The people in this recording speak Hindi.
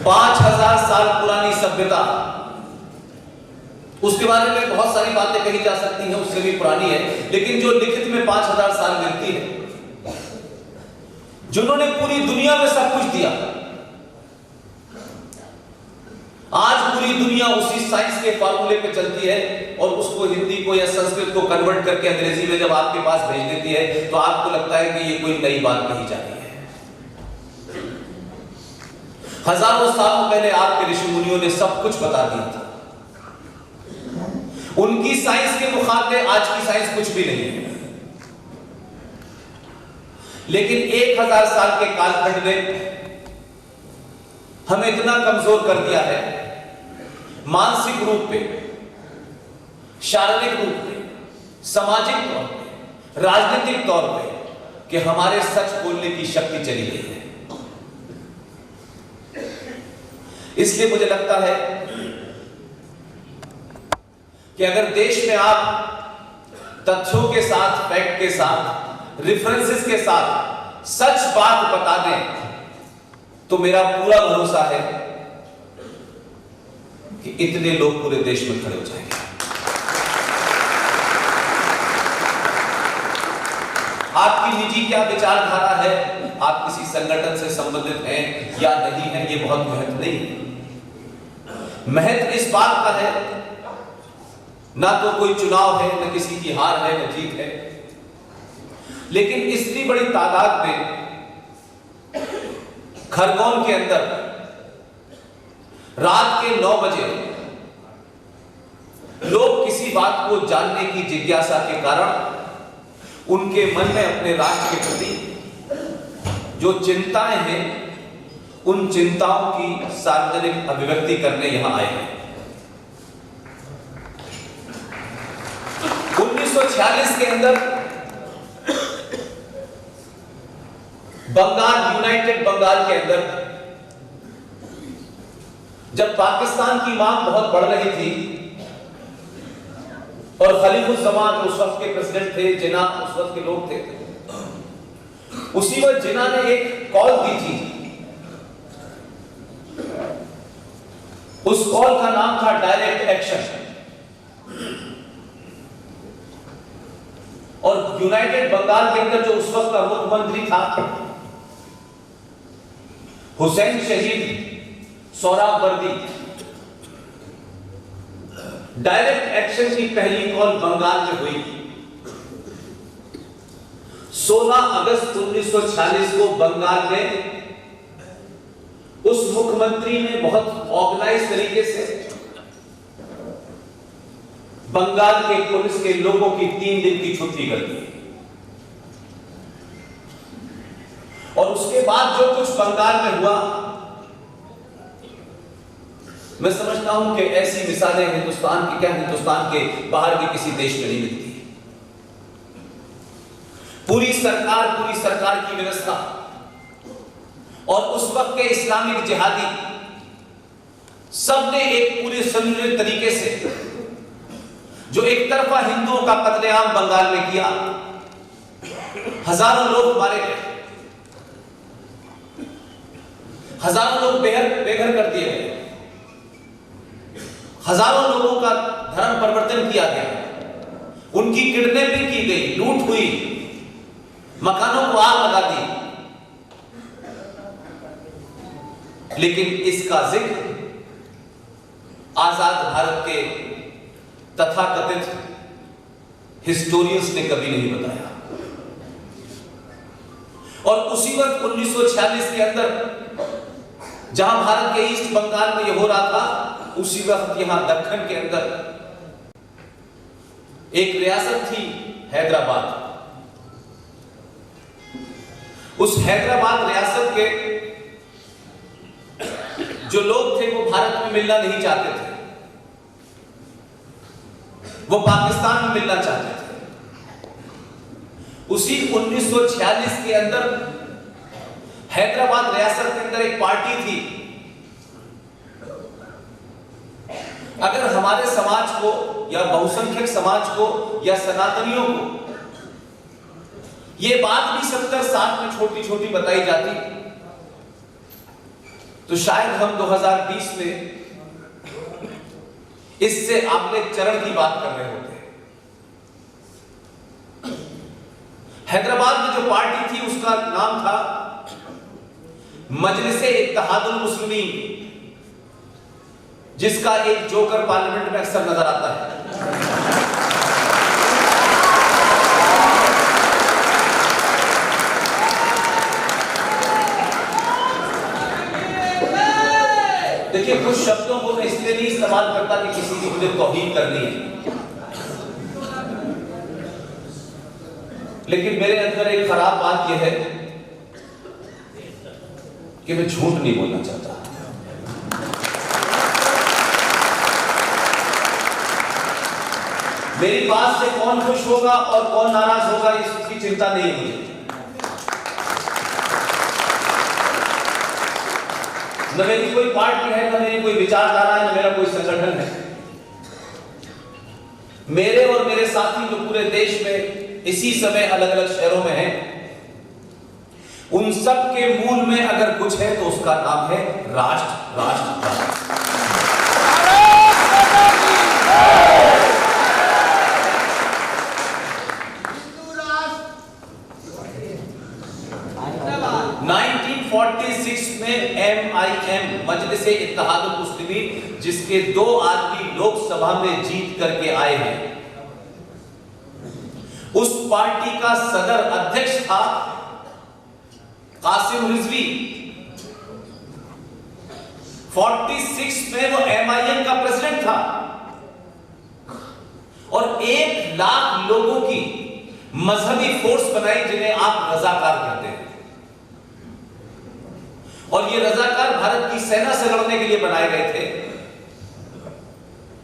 5000 साल पुरानी सभ्यता, उसके बारे में बहुत सारी बातें कही जा सकती हैं, उससे भी पुरानी है, लेकिन जो लिखित में 5000 साल मिलती है, जिन्होंने पूरी दुनिया में सब कुछ दिया, आज पूरी दुनिया उसी साइंस के फॉर्मूले पे चलती है और उसको हिंदी को या संस्कृत को कन्वर्ट करके अंग्रेजी में जब आपके पास भेज देती है तो आपको लगता है कि ये कोई नई बात कही जा रही है। हजारों सालों पहले आपके ऋषि मुनियों ने सब कुछ बता दिया था। उनकी साइंस के मुकाबले आज की साइंस कुछ भी नहीं है, लेकिन 1000 साल के कालखंड ने हमें इतना कमजोर कर दिया है, मानसिक रूप पे, शारीरिक रूप पे, सामाजिक तौर पे, राजनीतिक तौर पे, कि हमारे सच बोलने की शक्ति चली गई है। इसलिए मुझे लगता है कि अगर देश में आप तथ्यों के साथ, फैक्ट के साथ, रेफरेंसेस के साथ सच बात बता दें तो मेरा पूरा भरोसा है कि इतने लोग पूरे देश में खड़े हो जाएंगे। आपकी निजी क्या विचारधारा है, आप किसी संगठन से संबंधित हैं या नहीं हैं, ये बहुत महत्व नहीं है। महत्व इस बात का है, ना तो कोई चुनाव है, न किसी की हार है, न जीत है, लेकिन इतनी बड़ी तादाद में खरगोन के अंदर रात के 9 बजे लोग किसी बात को जानने की जिज्ञासा के कारण उनके मन में अपने राष्ट्र के प्रति जो चिंताएं हैं, उन चिंताओं की सार्वजनिक अभिव्यक्ति करने यहां आए हैं। 1946 के अंदर बंगाल, यूनाइटेड बंगाल के अंदर जब पाकिस्तान की मांग बहुत बढ़ रही थी और खलीफुज़्ज़मान उस वक्त के प्रेसिडेंट थे, जिन्ना उस वक्त के लोग थे, उसी वक्त जिन्ना ने एक कॉल दी थी। उस कॉल का नाम था डायरेक्ट एक्शन। और यूनाइटेड बंगाल के अंदर जो उस वक्त का मुख्यमंत्री था हुसैन शहीद सोहरावर्दी, डायरेक्ट एक्शन की पहली कॉल बंगाल में हुई। 16 अगस्त 1946 को बंगाल में उस मुख्यमंत्री ने बहुत ऑर्गेनाइज तरीके से बंगाल के पुलिस के लोगों की 3 दिन की छुट्टी कर दी। और उसके बाद जो कुछ बंगाल में हुआ, मैं समझता हूं कि ऐसी मिसालें हिंदुस्तान की क्या, हिंदुस्तान के बाहर भी किसी देश में नहीं मिलती। पूरी सरकार की व्यवस्था और उस वक्त के इस्लामिक जिहादी सबने एक पूरे संयोजित तरीके से जो एक तरफा हिंदुओं का कत्लेआम बंगाल में किया, हजारों लोग मारे गए, हजारों लोग बेघर कर दिए गए, हजारों लोगों का धर्म परिवर्तन किया गया, उनकी किडनैपिंग की गई, लूट हुई, मकानों को आग लगा दी। लेकिन इसका जिक्र आजाद भारत के तथाकथित हिस्टोरियंस ने कभी नहीं बताया। और उसी वक्त 1946 के अंदर जहां भारत के ईस्ट बंगाल में यह हो रहा था, उसी वक्त यहां दक्कन के अंदर एक रियासत थी हैदराबाद। उस हैदराबाद रियासत के जो लोग थे वो भारत में मिलना नहीं चाहते थे, वो पाकिस्तान में मिलना चाहते थे। उसी 1946 के अंदर हैदराबाद रियासत के अंदर एक पार्टी थी। अगर हमारे समाज को या बहुसंख्यक समाज को या सनातनियों को ये बात भी 70-60 में छोटी छोटी बताई जाती तो शायद हम 2020 में इससे अगले चरण की बात कर रहे होते। हैदराबाद में जो पार्टी थी उसका नाम था मजलिसे इत्तेहादुल मुस्लिमीन, जिसका एक जोकर पार्लियामेंट में अक्सर नजर आता है। देखिए, कुछ शब्दों को मैं इसलिए नहीं इस्तेमाल करता कि किसी की मुझे तौहीन करनी है, लेकिन मेरे अंदर एक खराब बात यह है कि मैं झूठ नहीं बोलना चाहता। मेरी बात से कौन खुश होगा और कौन नाराज होगा इसकी चिंता नहीं मुझे। न मेरी कोई पार्टी है, न मेरी कोई विचारधारा है, न मेरा कोई संगठन है। मेरे और मेरे साथी जो पूरे देश में इसी समय अलग अलग शहरों में हैं, उन सब के मूल में अगर कुछ है तो उसका नाम है राष्ट्र। राष्ट्र 1946 में MIM मजलिसे इत्तेहादुल मुस्लिमीन, जिसके 2 आदमी लोकसभा में जीत करके आए हैं, उस पार्टी का सदर अध्यक्ष था कासिम रिजवी। 46 में वो MIM का प्रेसिडेंट था और 1 लाख लोगों की मजहबी फोर्स बनाई जिन्हें आप रजाकार कहते हैं। और ये रजाकार भारत की सेना से लड़ने के लिए बनाए गए थे।